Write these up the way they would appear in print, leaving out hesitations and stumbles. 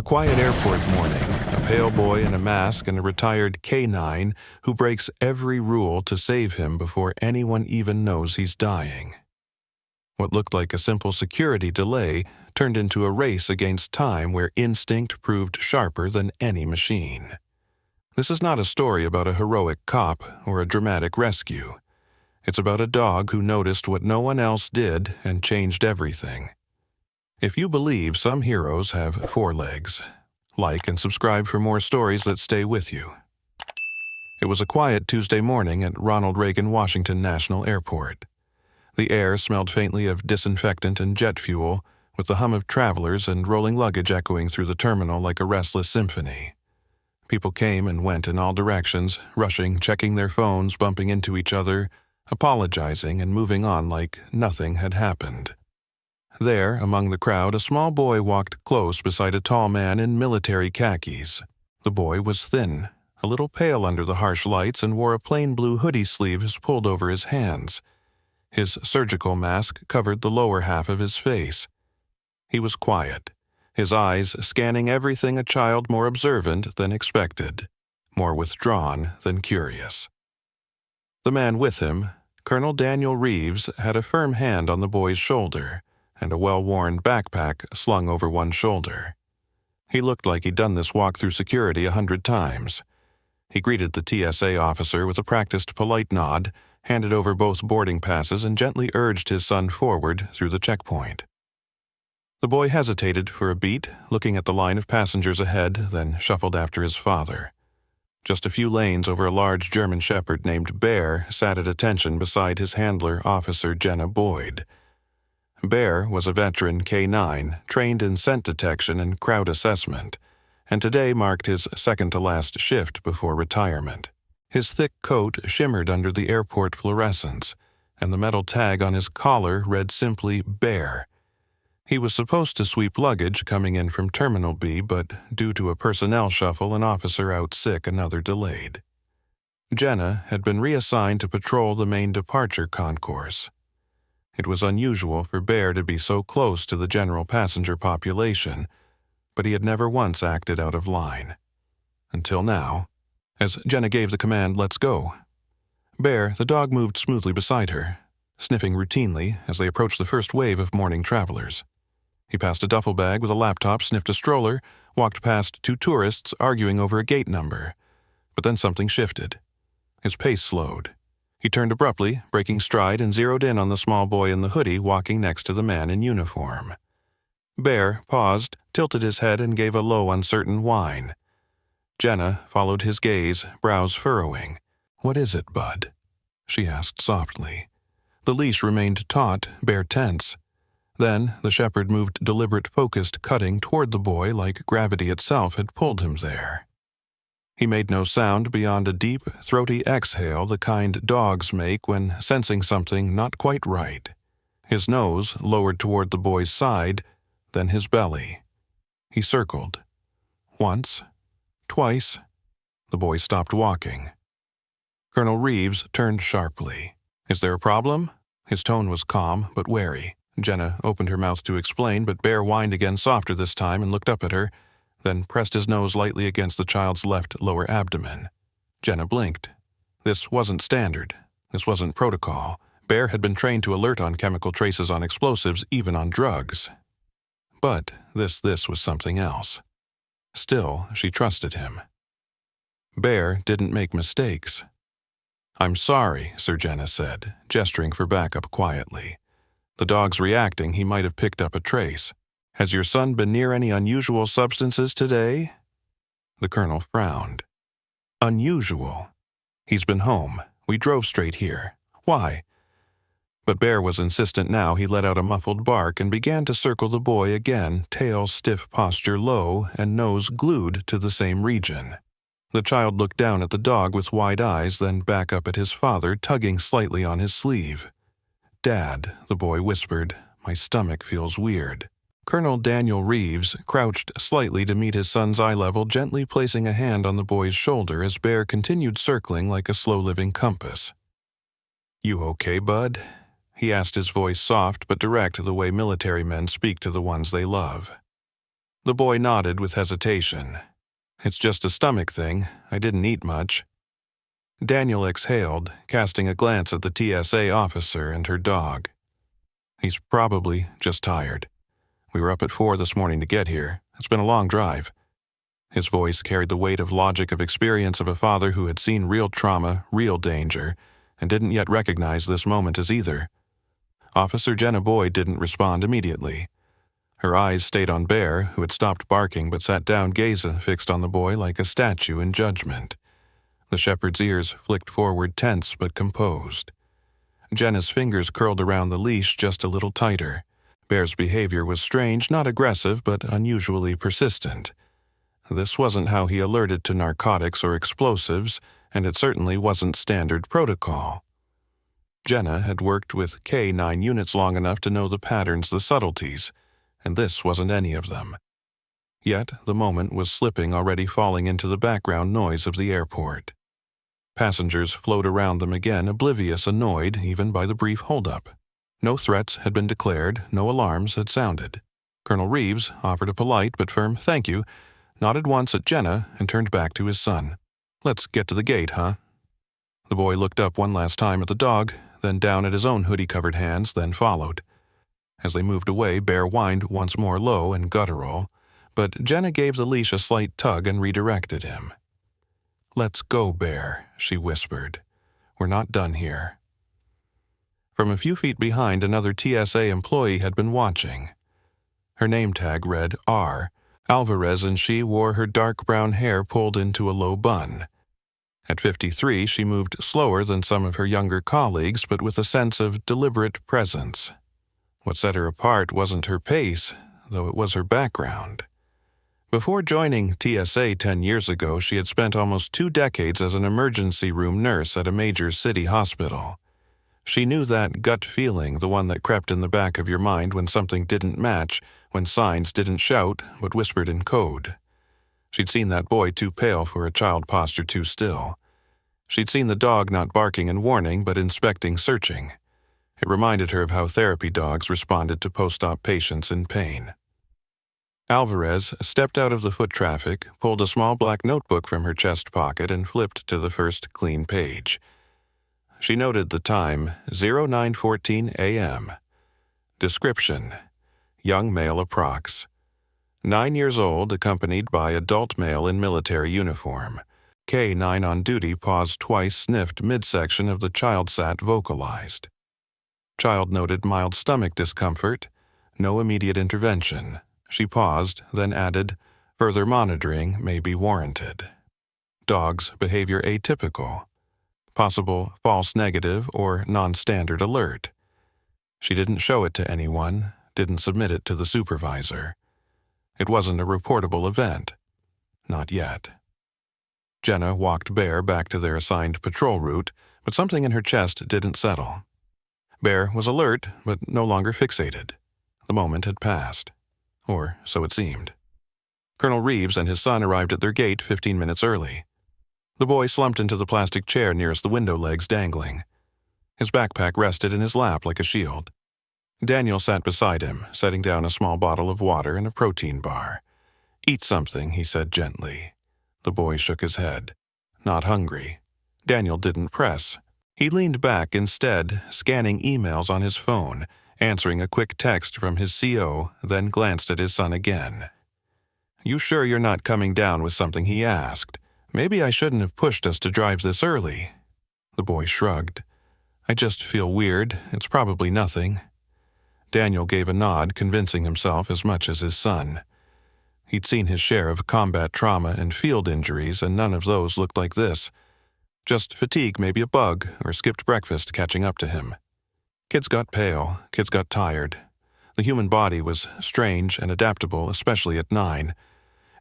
A quiet airport morning, a pale boy in a mask and a retired K-9 who breaks every rule to save him before anyone even knows he's dying. What looked like a simple security delay turned into a race against time where instinct proved sharper than any machine. This is not a story about a heroic cop or a dramatic rescue. It's about a dog who noticed what no one else did and changed everything. If you believe some heroes have 4 legs, like and subscribe for more stories that stay with you. It was a quiet Tuesday morning at Ronald Reagan Washington National Airport. The air smelled faintly of disinfectant and jet fuel, with the hum of travelers and rolling luggage echoing through the terminal like a restless symphony. People came and went in all directions, rushing, checking their phones, bumping into each other, apologizing and moving on like nothing had happened. There, among the crowd, a small boy walked close beside a tall man in military khakis. The boy was thin, a little pale under the harsh lights, and wore a plain blue hoodie sleeves pulled over his hands. His surgical mask covered the lower half of his face. He was quiet, his eyes scanning everything a child more observant than expected, more withdrawn than curious. The man with him, Colonel Daniel Reeves, had a firm hand on the boy's shoulder and a well-worn backpack slung over one shoulder. He looked like he'd done this walk through security 100 times. He greeted the TSA officer with a practiced polite nod, handed over both boarding passes, and gently urged his son forward through the checkpoint. The boy hesitated for a beat, looking at the line of passengers ahead, then shuffled after his father. Just a few lanes over, a large German shepherd named Bear sat at attention beside his handler, Officer Jenna Boyd. Bear was a veteran K-9, trained in scent detection and crowd assessment, and today marked his second-to-last shift before retirement. His thick coat shimmered under the airport fluorescence, and the metal tag on his collar read simply Bear. He was supposed to sweep luggage coming in from Terminal B, but due to a personnel shuffle, an officer out sick, another delayed. Jenna had been reassigned to patrol the main departure concourse. It was unusual for Bear to be so close to the general passenger population, but he had never once acted out of line. Until now, as Jenna gave the command, "Let's go." Bear, the dog, moved smoothly beside her, sniffing routinely as they approached the first wave of morning travelers. He passed a duffel bag with a laptop, sniffed a stroller, walked past 2 tourists arguing over a gate number. But then something shifted. His pace slowed. He turned abruptly, breaking stride, and zeroed in on the small boy in the hoodie walking next to the man in uniform. Bear paused, tilted his head, and gave a low, uncertain whine. Jenna followed his gaze, brows furrowing. "What is it, bud?" she asked softly. The leash remained taut, Bear tense. Then the shepherd moved deliberate, focused cutting toward the boy like gravity itself had pulled him there. He made no sound beyond a deep, throaty exhale, the kind dogs make when sensing something not quite right. His nose lowered toward the boy's side, then his belly. He circled. Once, twice. The boy stopped walking. Colonel Reeves turned sharply. "Is there a problem?" His tone was calm but wary. Jenna opened her mouth to explain, but Bear whined again, softer this time, and looked up at her, then pressed his nose lightly against the child's left lower abdomen. Jenna blinked. This wasn't standard. This wasn't protocol. Bear had been trained to alert on chemical traces on explosives, even on drugs. But this was something else. Still, she trusted him. Bear didn't make mistakes. "I'm sorry," Sir Jenna said, gesturing for backup quietly. The dog's reacting, he might have picked up a trace. "Has your son been near any unusual substances today?" The colonel frowned. "Unusual? He's been home. We drove straight here. Why?" But Bear was insistent now. He let out a muffled bark and began to circle the boy again, tail stiff, posture low, and nose glued to the same region. The child looked down at the dog with wide eyes, then back up at his father, tugging slightly on his sleeve. "Dad," the boy whispered, "my stomach feels weird." Colonel Daniel Reeves crouched slightly to meet his son's eye level, gently placing a hand on the boy's shoulder as Bear continued circling like a slow-living compass. "You okay, bud?" he asked, his voice soft but direct, the way military men speak to the ones they love. The boy nodded with hesitation. "It's just a stomach thing. I didn't eat much." Daniel exhaled, casting a glance at the TSA officer and her dog. "He's probably just tired. We were up at 4 this morning to get here. It's been a long drive." His voice carried the weight of logic of experience of a father who had seen real trauma, real danger, and didn't yet recognize this moment as either. Officer Jenna Boyd didn't respond immediately. Her eyes stayed on Bear, who had stopped barking but sat down, gaze fixed on the boy like a statue in judgment. The shepherd's ears flicked forward, tense but composed. Jenna's fingers curled around the leash just a little tighter. Bear's behavior was strange, not aggressive, but unusually persistent. This wasn't how he alerted to narcotics or explosives, and it certainly wasn't standard protocol. Jenna had worked with K9 units long enough to know the patterns, the subtleties, and this wasn't any of them. Yet the moment was slipping, already falling into the background noise of the airport. Passengers flowed around them again, oblivious, annoyed even by the brief holdup. No threats had been declared, no alarms had sounded. Colonel Reeves offered a polite but firm "thank you," nodded once at Jenna, and turned back to his son. "Let's get to the gate, huh?" The boy looked up one last time at the dog, then down at his own hoodie-covered hands, then followed. As they moved away, Bear whined once more, low and guttural, but Jenna gave the leash a slight tug and redirected him. "Let's go, Bear," she whispered. "We're not done here." From a few feet behind, another TSA employee had been watching. Her name tag read R. Alvarez, and she wore her dark brown hair pulled into a low bun. At 53, she moved slower than some of her younger colleagues, but with a sense of deliberate presence. What set her apart wasn't her pace, though it was her background. Before joining TSA 10 years ago, she had spent almost 2 decades as an emergency room nurse at a major city hospital. She knew that gut feeling, the one that crept in the back of your mind when something didn't match, when signs didn't shout but whispered in code. She'd seen that boy too pale for a child posture too still. She'd seen the dog not barking and warning but inspecting, searching. It reminded her of how therapy dogs responded to post-op patients in pain. Alvarez stepped out of the foot traffic, pulled a small black notebook from her chest pocket, and flipped to the first clean page. She noted the time, 09:14 a.m. Description: young male approx. 9 years old, accompanied by adult male in military uniform. K9 on duty paused twice, sniffed midsection of the child sat, vocalized. Child noted mild stomach discomfort. No immediate intervention. She paused, then added, "Further monitoring may be warranted." Dog's behavior atypical. Possible false negative or non-standard alert. She didn't show it to anyone, didn't submit it to the supervisor. It wasn't a reportable event. Not yet. Jenna walked Bear back to their assigned patrol route, but something in her chest didn't settle. Bear was alert, but no longer fixated. The moment had passed. Or so it seemed. Colonel Reeves and his son arrived at their gate 15 minutes early. The boy slumped into the plastic chair nearest the window, legs dangling. His backpack rested in his lap like a shield. Daniel sat beside him, setting down a small bottle of water and a protein bar. "Eat something," he said gently. The boy shook his head. Not hungry. Daniel didn't press. He leaned back instead, scanning emails on his phone, answering a quick text from his CO, then glanced at his son again. "You sure you're not coming down with something?" he asked. "Maybe I shouldn't have pushed us to drive this early." The boy shrugged. "I just feel weird. It's probably nothing." Daniel gave a nod, convincing himself as much as his son. He'd seen his share of combat trauma and field injuries, and none of those looked like this. Just fatigue, maybe a bug, or skipped breakfast catching up to him. Kids got pale, kids got tired. The human body was strange and adaptable, especially at 9.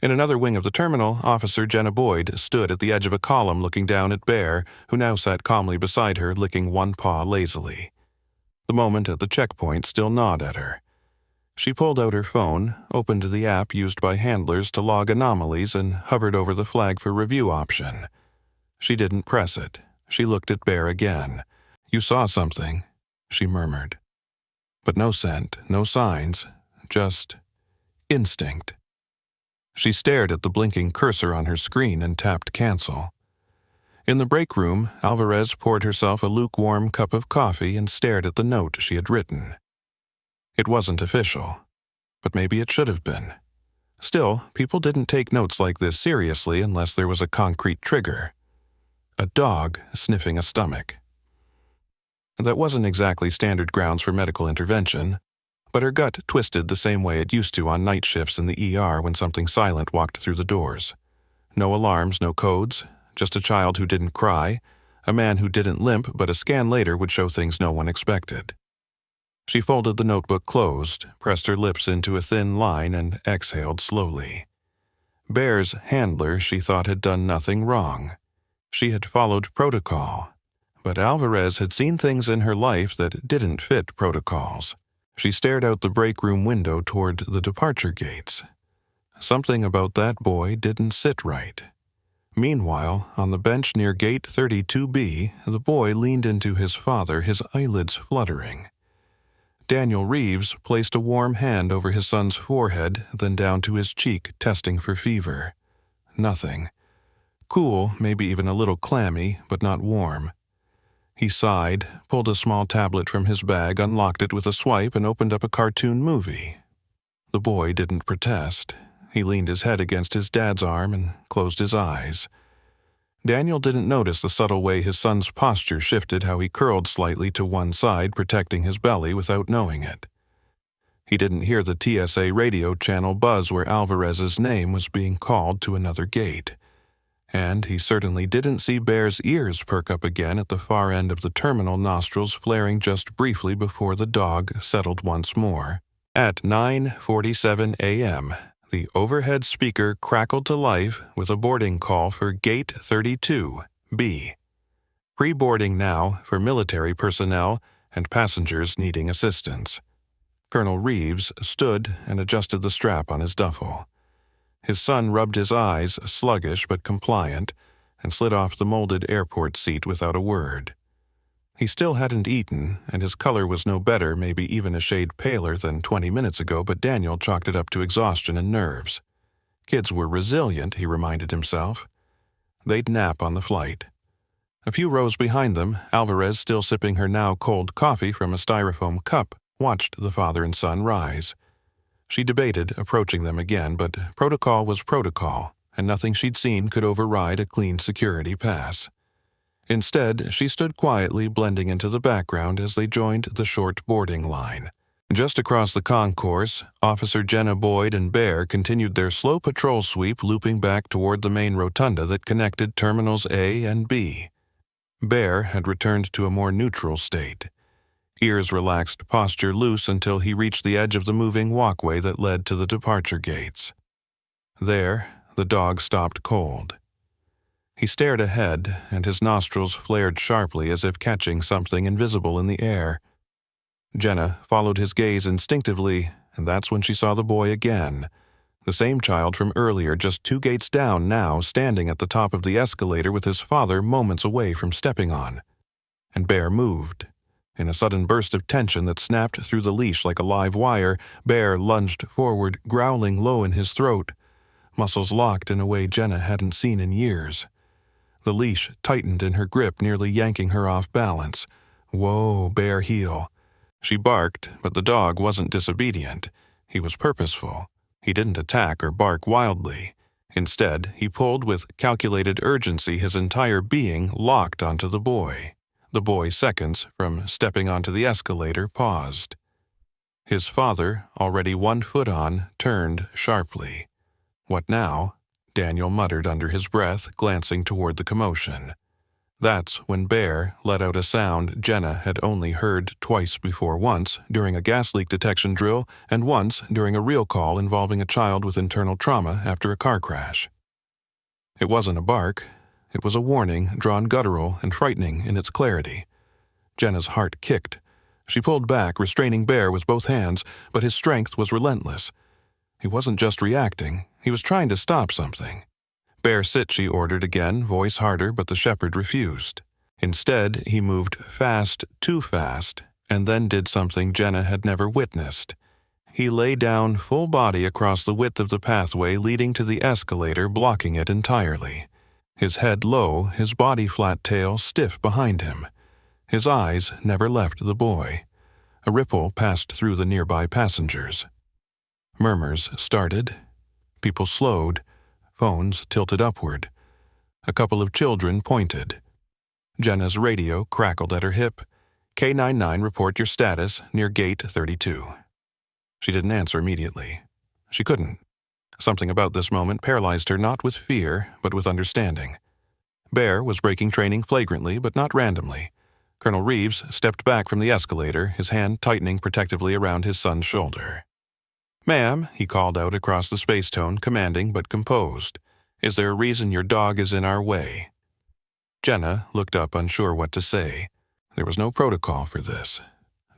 In another wing of the terminal, Officer Jenna Boyd stood at the edge of a column looking down at Bear, who now sat calmly beside her, licking one paw lazily. The moment at the checkpoint still gnawed at her. She pulled out her phone, opened the app used by handlers to log anomalies, and hovered over the flag for review option. She didn't press it. She looked at Bear again. "You saw something," she murmured. But no scent, no signs, just instinct. She stared at the blinking cursor on her screen and tapped cancel. In the break room, Alvarez poured herself a lukewarm cup of coffee and stared at the note she had written. It wasn't official, but maybe it should have been. Still, people didn't take notes like this seriously unless there was a concrete trigger. A dog sniffing a stomach. That wasn't exactly standard grounds for medical intervention, but her gut twisted the same way it used to on night shifts in the ER when something silent walked through the doors. No alarms, no codes, just a child who didn't cry, a man who didn't limp, but a scan later would show things no one expected. She folded the notebook closed, pressed her lips into a thin line, and exhaled slowly. Bear's handler, she thought, had done nothing wrong. She had followed protocol, but Alvarez had seen things in her life that didn't fit protocols. She stared out the break room window toward the departure gates. Something about that boy didn't sit right. Meanwhile, on the bench near gate 32B, the boy leaned into his father, his eyelids fluttering. Daniel Reeves placed a warm hand over his son's forehead, then down to his cheek, testing for fever. Nothing. Cool, maybe even a little clammy, but not warm. He sighed, pulled a small tablet from his bag, unlocked it with a swipe, and opened up a cartoon movie. The boy didn't protest. He leaned his head against his dad's arm and closed his eyes. Daniel didn't notice the subtle way his son's posture shifted, how he curled slightly to one side, protecting his belly without knowing it. He didn't hear the TSA radio channel buzz where Alvarez's name was being called to another gate. And he certainly didn't see Bear's ears perk up again at the far end of the terminal, nostrils flaring just briefly before the dog settled once more. At 9:47 a.m., the overhead speaker crackled to life with a boarding call for Gate 32B. Pre-boarding now for military personnel and passengers needing assistance. Colonel Reeves stood and adjusted the strap on his duffel. His son rubbed his eyes, sluggish but compliant, and slid off the molded airport seat without a word. He still hadn't eaten, and his color was no better, maybe even a shade paler than 20 minutes ago, but Daniel chalked it up to exhaustion and nerves. Kids were resilient, he reminded himself. They'd nap on the flight. A few rows behind them, Alvarez, still sipping her now cold coffee from a styrofoam cup, watched the father and son rise. She debated approaching them again, but protocol was protocol, and nothing she'd seen could override a clean security pass. Instead, she stood quietly, blending into the background as they joined the short boarding line. Just across the concourse, Officer Jenna Boyd and Bear continued their slow patrol sweep, looping back toward the main rotunda that connected Terminals A and B. Bear had returned to a more neutral state. Ears relaxed, posture loose until he reached the edge of the moving walkway that led to the departure gates. There, the dog stopped cold. He stared ahead, and his nostrils flared sharply as if catching something invisible in the air. Jenna followed his gaze instinctively, and that's when she saw the boy again. The same child from earlier, just 2 gates down now, standing at the top of the escalator with his father moments away from stepping on. And Bear moved. In a sudden burst of tension that snapped through the leash like a live wire, Bear lunged forward, growling low in his throat. Muscles locked in a way Jenna hadn't seen in years. The leash tightened in her grip, nearly yanking her off balance. Whoa, Bear, heel. She barked, but the dog wasn't disobedient. He was purposeful. He didn't attack or bark wildly. Instead, he pulled with calculated urgency, his entire being locked onto the boy. The boy, seconds from stepping onto the escalator, paused. His father, already 1 foot on, turned sharply. What now? Daniel muttered under his breath, glancing toward the commotion. That's when Bear let out a sound Jenna had only heard twice before, once during a gas leak detection drill and once during a real call involving a child with internal trauma after a car crash. It wasn't a bark. It was a warning, drawn guttural and frightening in its clarity. Jenna's heart kicked. She pulled back, restraining Bear with both hands, but his strength was relentless. He wasn't just reacting. He was trying to stop something. Bear, sit, she ordered again, voice harder, but the shepherd refused. Instead, he moved fast, too fast, and then did something Jenna had never witnessed. He lay down full body across the width of the pathway leading to the escalator, blocking it entirely. His head low, his body flat tail stiff behind him. His eyes never left the boy. A ripple passed through the nearby passengers. Murmurs started. People slowed. Phones tilted upward. A couple of children pointed. Jenna's radio crackled at her hip. K99, report your status near gate 32. She didn't answer immediately. She couldn't. Something about this moment paralyzed her not with fear, but with understanding. Bear was breaking training flagrantly, but not randomly. Colonel Reeves stepped back from the escalator, his hand tightening protectively around his son's shoulder. "Ma'am," he called out across the space tone, commanding but composed. "Is there a reason your dog is in our way?" Jenna looked up, unsure what to say. There was no protocol for this.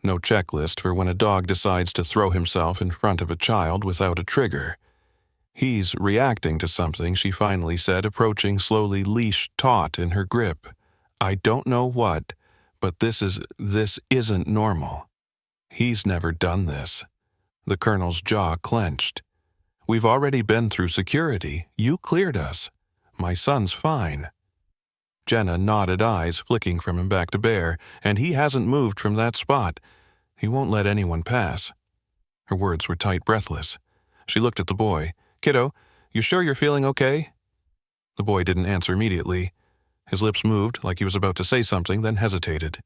No checklist for when a dog decides to throw himself in front of a child without a trigger. "He's reacting to something," she finally said, approaching slowly, leash taut in her grip. "I don't know what, but this isn't normal. He's never done this." The colonel's jaw clenched. "We've already been through security. You cleared us. My son's fine." Jenna nodded, eyes flicking from him back to Bear, "And he hasn't moved from that spot. He won't let anyone pass." Her words were tight, breathless. She looked at the boy. "Kiddo, you sure you're feeling okay?" The boy didn't answer immediately. His lips moved like he was about to say something, then hesitated.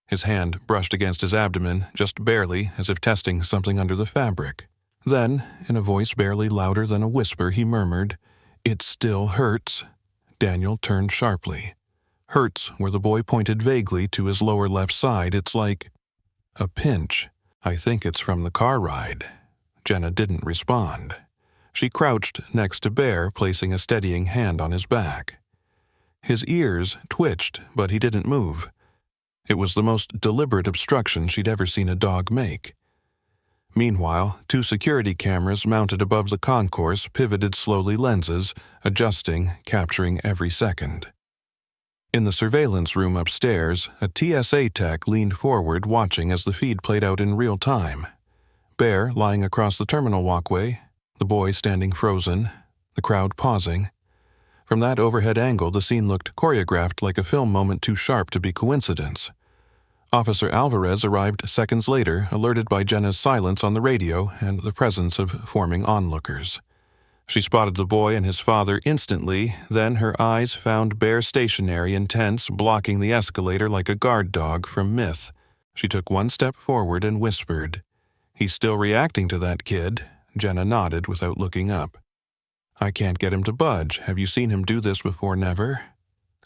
His hand brushed against his abdomen, just barely, as if testing something under the fabric. Then, in a voice barely louder than a whisper, he murmured, "It still hurts." Daniel turned sharply. "Hurts," where the boy pointed vaguely to his lower left side. "It's like a pinch. I think it's from the car ride." Jenna didn't respond. She crouched next to Bear, placing a steadying hand on his back. His ears twitched, but he didn't move. It was the most deliberate obstruction she'd ever seen a dog make. Meanwhile, 2 security cameras mounted above the concourse pivoted slowly, lenses, adjusting, capturing every second. In the surveillance room upstairs, a TSA tech leaned forward, watching as the feed played out in real time. Bear lying across the terminal walkway, the boy standing frozen, the crowd pausing. From that overhead angle, the scene looked choreographed, like a film moment too sharp to be coincidence. Officer Alvarez arrived seconds later, alerted by Jenna's silence on the radio and the presence of forming onlookers. She spotted the boy and his father instantly, then her eyes found Bear stationary, intense, blocking the escalator like a guard dog from Myth. She took one step forward and whispered, "He's still reacting to that kid." Jenna nodded without looking up. "I can't get him to budge. Have you seen him do this before?" "Never."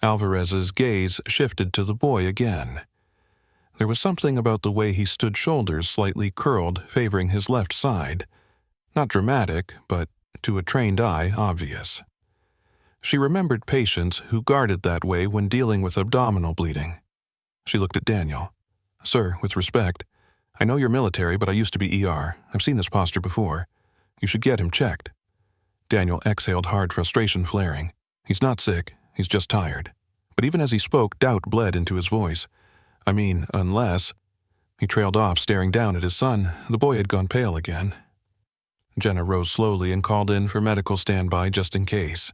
Alvarez's gaze shifted to the boy again. There was something about the way he stood, shoulders slightly curled, favoring his left side. Not dramatic, but, to a trained eye, obvious. She remembered patients who guarded that way when dealing with abdominal bleeding. She looked at Daniel. "Sir, with respect, I know you're military, but I used to be ER. I've seen this posture before. You should get him checked." Daniel exhaled hard, frustration flaring. "He's not sick, he's just tired." But even as he spoke, doubt bled into his voice. "I mean, unless—" He trailed off, staring down at his son. The boy had gone pale again. Jenna rose slowly and called in for medical standby just in case.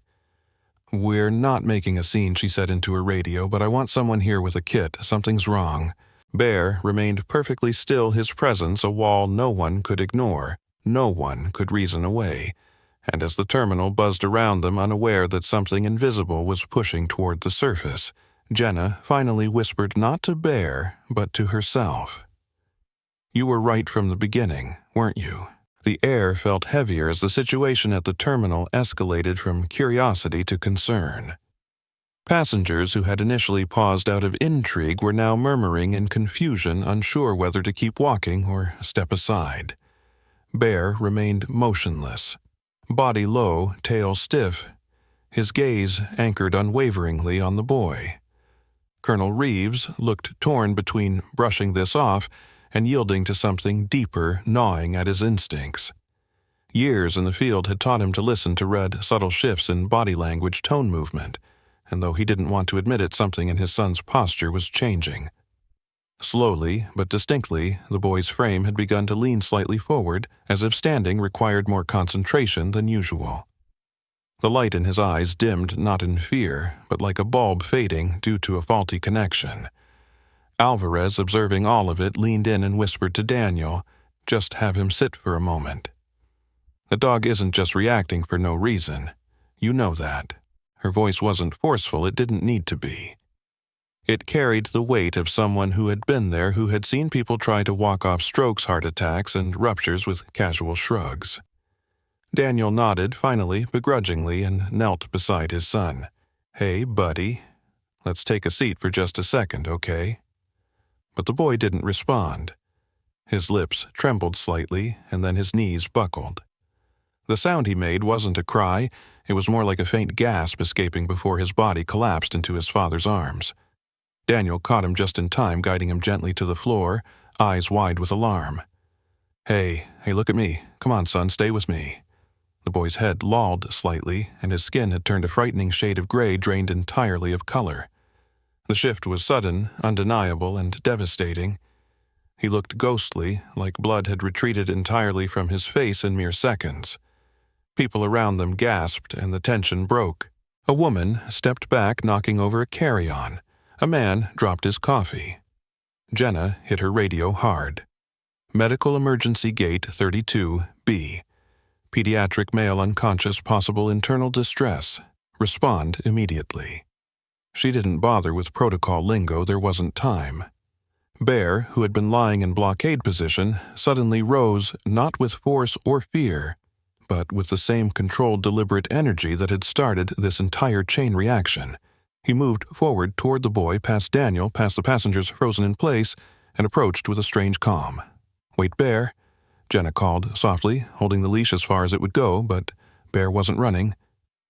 "We're not making a scene," she said into her radio, "but I want someone here with a kit. Something's wrong." Bear remained perfectly still, his presence a wall no one could ignore, no one could reason away. And as the terminal buzzed around them, unaware that something invisible was pushing toward the surface, Jenna finally whispered not to Bear, but to herself. "You were right from the beginning, weren't you?" The air felt heavier as the situation at the terminal escalated from curiosity to concern. Passengers who had initially paused out of intrigue were now murmuring in confusion, unsure whether to keep walking or step aside. Bear remained motionless, body low, tail stiff, his gaze anchored unwaveringly on the boy. Colonel Reeves looked torn between brushing this off and yielding to something deeper, gnawing at his instincts. Years in the field had taught him to listen to red, subtle shifts in body language, tone movement, and though he didn't want to admit it, something in his son's posture was changing. Slowly, but distinctly, the boy's frame had begun to lean slightly forward, as if standing required more concentration than usual. The light in his eyes dimmed not in fear, but like a bulb fading due to a faulty connection. Alvarez, observing all of it, leaned in and whispered to Daniel, "Just have him sit for a moment." The dog isn't just reacting for no reason. You know that. Her voice wasn't forceful, it didn't need to be. It carried the weight of someone who had been there, who had seen people try to walk off strokes, heart attacks, and ruptures with casual shrugs. Daniel nodded, finally, begrudgingly, and knelt beside his son. "Hey, buddy. Let's take a seat for just a second, okay?" But the boy didn't respond. His lips trembled slightly, and then his knees buckled. The sound he made wasn't a cry, it was more like a faint gasp escaping before his body collapsed into his father's arms. Daniel caught him just in time, guiding him gently to the floor, eyes wide with alarm. Hey, look at me. Come on, son, stay with me." The boy's head lolled slightly, and his skin had turned a frightening shade of gray drained entirely of color. The shift was sudden, undeniable, and devastating. He looked ghostly, like blood had retreated entirely from his face in mere seconds. People around them gasped, and the tension broke. A woman stepped back, knocking over a carry-on. A man dropped his coffee. Jenna hit her radio hard. Medical emergency gate 32B. Pediatric male unconscious, possible internal distress. Respond immediately. She didn't bother with protocol lingo, there wasn't time. Bear, who had been lying in blockade position, suddenly rose, not with force or fear, but with the same controlled, deliberate energy that had started this entire chain reaction. He moved forward toward the boy, past Daniel, past the passengers frozen in place, and approached with a strange calm. "Wait, Bear," Jenna called softly, holding the leash as far as it would go, but Bear wasn't running.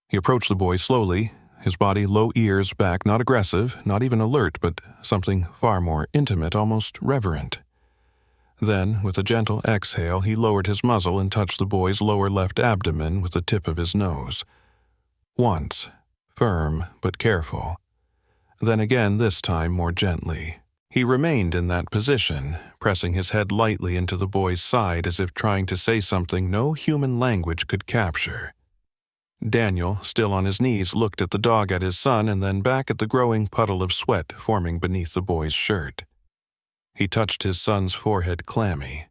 He approached the boy slowly, his body low, ears back, not aggressive, not even alert, but something far more intimate, almost reverent. Then, with a gentle exhale, he lowered his muzzle and touched the boy's lower left abdomen with the tip of his nose. Once. Firm but careful. Then again, this time more gently. He remained in that position, pressing his head lightly into the boy's side as if trying to say something no human language could capture. Daniel, still on his knees, looked at the dog, at his son, and then back at the growing puddle of sweat forming beneath the boy's shirt. He touched his son's forehead clammy.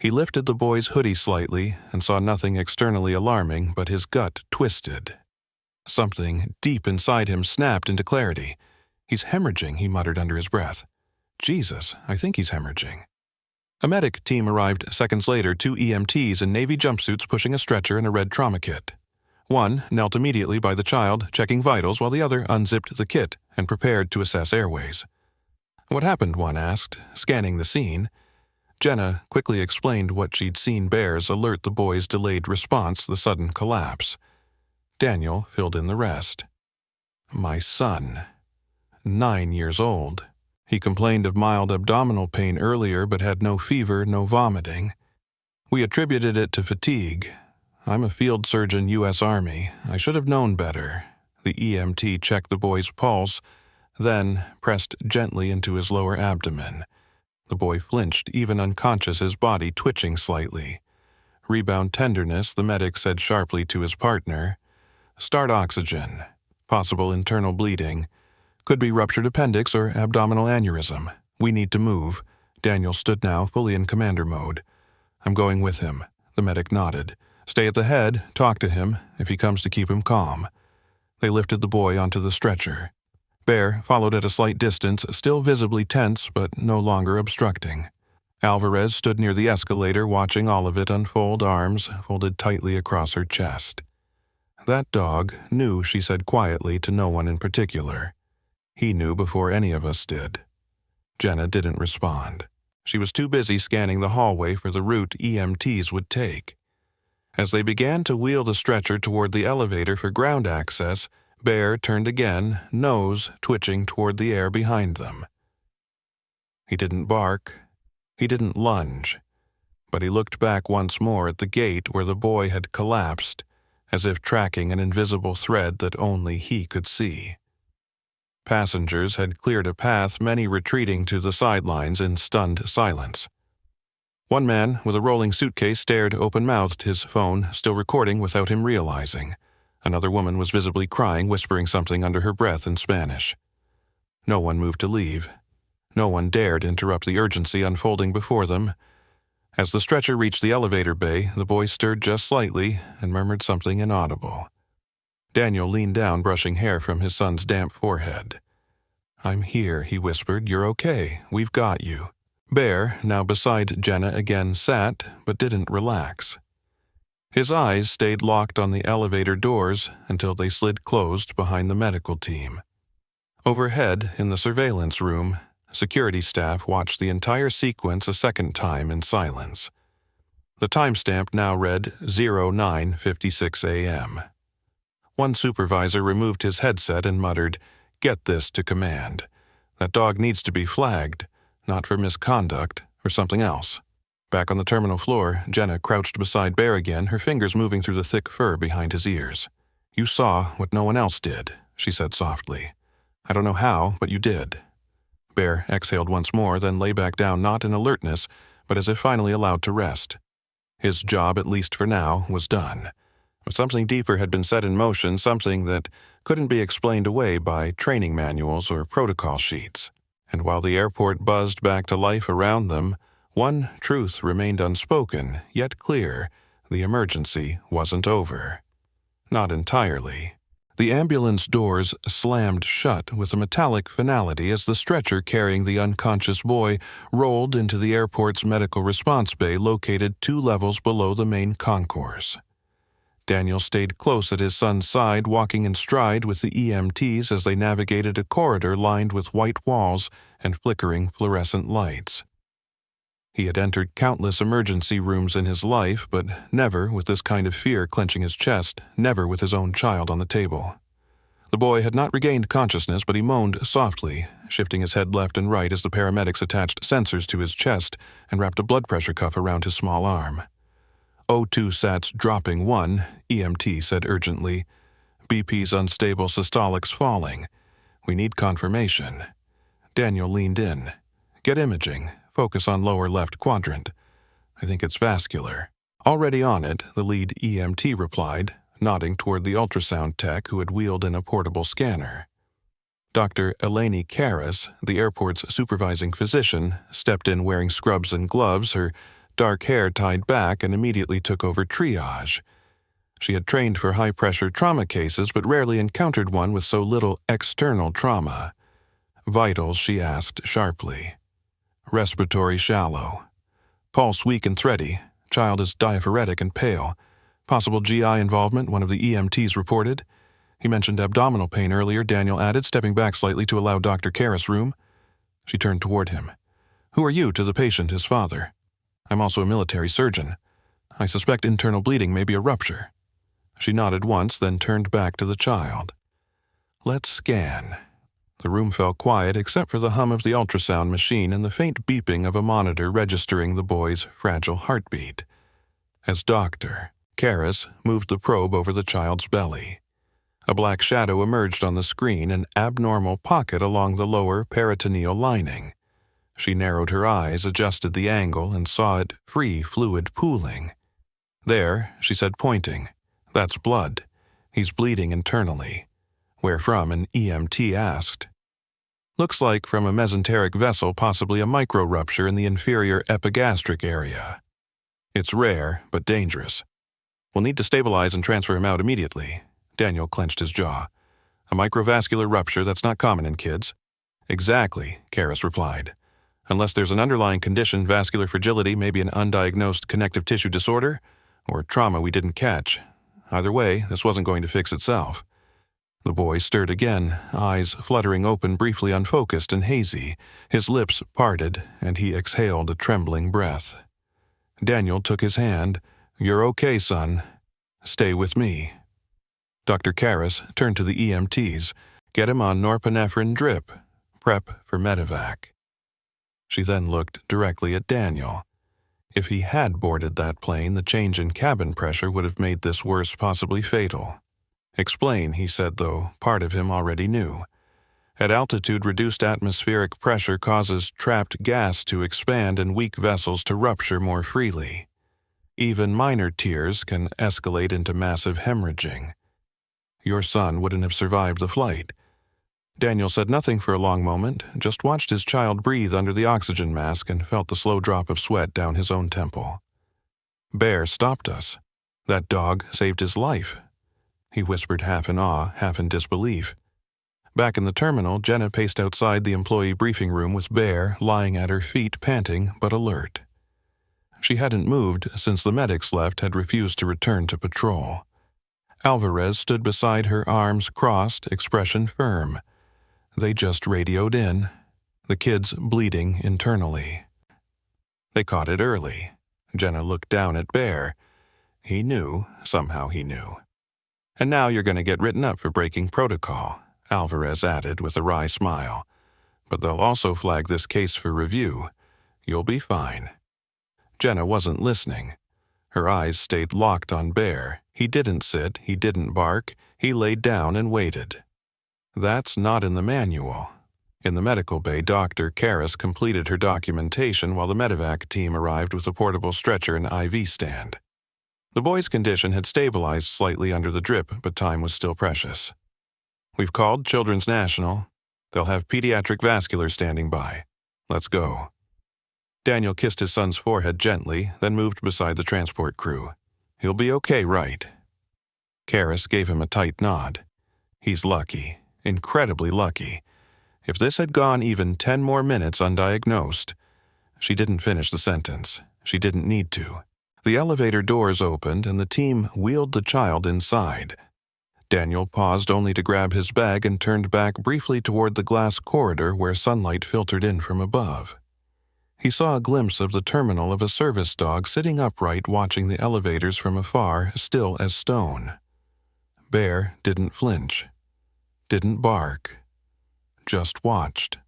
He lifted the boy's hoodie slightly and saw nothing externally alarming, but his gut twisted. Something deep inside him snapped into clarity. "He's hemorrhaging," he muttered under his breath. "Jesus, I think he's hemorrhaging." A medic team arrived seconds later, 2 EMTs in navy jumpsuits pushing a stretcher and a red trauma kit. One knelt immediately by the child, checking vitals, while the other unzipped the kit and prepared to assess airways. "What happened?" one asked, scanning the scene. Jenna quickly explained what she'd seen Bears alert the boy's delayed response, the sudden collapse. Daniel filled in the rest. "My son. 9 years old. He complained of mild abdominal pain earlier but had no fever, no vomiting. We attributed it to fatigue. I'm a field surgeon, U.S. Army. I should have known better." The EMT checked the boy's pulse, then pressed gently into his lower abdomen. The boy flinched, even unconscious, his body twitching slightly. "Rebound tenderness," the medic said sharply to his partner. "Start oxygen. Possible internal bleeding. Could be ruptured appendix or abdominal aneurysm. We need to move." Daniel stood now, fully in commander mode. "I'm going with him." The medic nodded. "Stay at the head, talk to him, if he comes to keep him calm." They lifted the boy onto the stretcher. Bear followed at a slight distance, still visibly tense but no longer obstructing. Alvarez stood near the escalator, watching all of it unfold, arms folded tightly across her chest. "That dog knew," she said quietly to no one in particular. "He knew before any of us did." Jenna didn't respond. She was too busy scanning the hallway for the route EMTs would take. As they began to wheel the stretcher toward the elevator for ground access, Bear turned again, nose twitching toward the air behind them. He didn't bark. He didn't lunge. But he looked back once more at the gate where the boy had collapsed, as if tracking an invisible thread that only he could see. passengers had cleared a path, many retreating to the sidelines in stunned silence. One man with a rolling suitcase stared open-mouthed, his phone still recording without him realizing. Another woman was visibly crying, whispering something under her breath in Spanish. No one moved to leave. No one dared interrupt the urgency unfolding before them. As the stretcher reached the elevator bay, the boy stirred just slightly and murmured something inaudible. Daniel leaned down, brushing hair from his son's damp forehead. "I'm here," he whispered. "You're okay. We've got you." Bear, now beside Jenna, again sat, but didn't relax. His eyes stayed locked on the elevator doors until they slid closed behind the medical team. Overhead, in the surveillance room, security staff watched the entire sequence a second time in silence. The timestamp now read 09:56 a.m. One supervisor removed his headset and muttered, "Get this to command. That dog needs to be flagged, not for misconduct, for something else." Back on the terminal floor, Jenna crouched beside Bear again, her fingers moving through the thick fur behind his ears. "You saw what no one else did," she said softly. "I don't know how, but you did." Bear exhaled once more, then lay back down, not in alertness, but as if finally allowed to rest. His job, at least for now, was done. But something deeper had been set in motion, something that couldn't be explained away by training manuals or protocol sheets. And while the airport buzzed back to life around them, one truth remained unspoken, yet clear: the emergency wasn't over. Not entirely. The ambulance doors slammed shut with a metallic finality as the stretcher carrying the unconscious boy rolled into the airport's medical response bay located 2 levels below the main concourse. Daniel stayed close at his son's side, walking in stride with the EMTs as they navigated a corridor lined with white walls and flickering fluorescent lights. He had entered countless emergency rooms in his life, but never with this kind of fear clenching his chest, never with his own child on the table. The boy had not regained consciousness, but he moaned softly, shifting his head left and right as the paramedics attached sensors to his chest and wrapped a blood pressure cuff around his small arm. O2 sats dropping 1, EMT said urgently. BP's unstable, systolics falling. We need confirmation. Daniel leaned in. Get imaging. Focus on lower left quadrant. I think it's vascular. Already on it, the lead EMT replied, nodding toward the ultrasound tech who had wheeled in a portable scanner. Dr. Eleni Karras, the airport's supervising physician, stepped in wearing scrubs and gloves, her dark hair tied back, and immediately took over triage. She had trained for high-pressure trauma cases but rarely encountered one with so little external trauma. Vitals, she asked sharply. Respiratory shallow. Pulse weak and thready. Child is diaphoretic and pale. Possible GI involvement, one of the EMTs reported. He mentioned abdominal pain earlier, Daniel added, stepping back slightly to allow Dr. Karras room. She turned toward him. Who are you to the patient, his father? I'm also a military surgeon. I suspect internal bleeding may be a rupture. She nodded once, then turned back to the child. Let's scan. The room fell quiet except for the hum of the ultrasound machine and the faint beeping of a monitor registering the boy's fragile heartbeat. As Dr. Karras moved the probe over the child's belly. A black shadow emerged on the screen, an abnormal pocket along the lower peritoneal lining. She narrowed her eyes, adjusted the angle, and saw it free fluid pooling. There, she said, pointing. That's blood. He's bleeding internally. Where from, an EMT asked. Looks like from a mesenteric vessel, possibly a micro-rupture in the inferior epigastric area. It's rare, but dangerous. We'll need to stabilize and transfer him out immediately. Daniel clenched his jaw. A microvascular rupture, that's not common in kids. Exactly, Karras replied. Unless there's an underlying condition, vascular fragility, maybe an undiagnosed connective tissue disorder, or trauma we didn't catch. Either way, this wasn't going to fix itself. The boy stirred again, eyes fluttering open, briefly unfocused and hazy. His lips parted, and he exhaled a trembling breath. Daniel took his hand. You're okay, son. Stay with me. Dr. Karras turned to the EMTs. Get him on norepinephrine drip. Prep for medevac. She then looked directly at Daniel. If he had boarded that plane, the change in cabin pressure would have made this worse, possibly fatal. Explain, he said, though part of him already knew. At altitude, reduced atmospheric pressure causes trapped gas to expand and weak vessels to rupture more freely. Even minor tears can escalate into massive hemorrhaging. Your son wouldn't have survived the flight. Daniel said nothing for a long moment, just watched his child breathe under the oxygen mask and felt the slow drop of sweat down his own temple. Bear stopped us. That dog saved his life. He whispered, half in awe, half in disbelief. Back in the terminal, Jenna paced outside the employee briefing room with Bear lying at her feet, panting but alert. She hadn't moved since the medics left had refused to return to patrol. Alvarez stood beside her, arms crossed, expression firm. They just radioed in, the kids bleeding internally. They caught it early. Jenna looked down at Bear. He knew, somehow he knew. And now you're going to get written up for breaking protocol, Alvarez added with a wry smile. But they'll also flag this case for review. You'll be fine. Jenna wasn't listening. Her eyes stayed locked on Bear. He didn't sit, he didn't bark, he laid down and waited. That's not in the manual. In the medical bay, Dr. Karras completed her documentation while the medevac team arrived with a portable stretcher and IV stand. The boy's condition had stabilized slightly under the drip, but time was still precious. We've called Children's National. They'll have pediatric vascular standing by. Let's go. Daniel kissed his son's forehead gently, then moved beside the transport crew. He'll be okay, right? Karras gave him a tight nod. He's lucky. Incredibly lucky. If this had gone even 10 more minutes undiagnosed. She didn't finish the sentence. She didn't need to. The elevator doors opened and the team wheeled the child inside. Daniel paused only to grab his bag and turned back briefly toward the glass corridor where sunlight filtered in from above. He saw a glimpse of the terminal of a service dog sitting upright watching the elevators from afar, still as stone. Bear didn't flinch. Didn't bark. Just watched.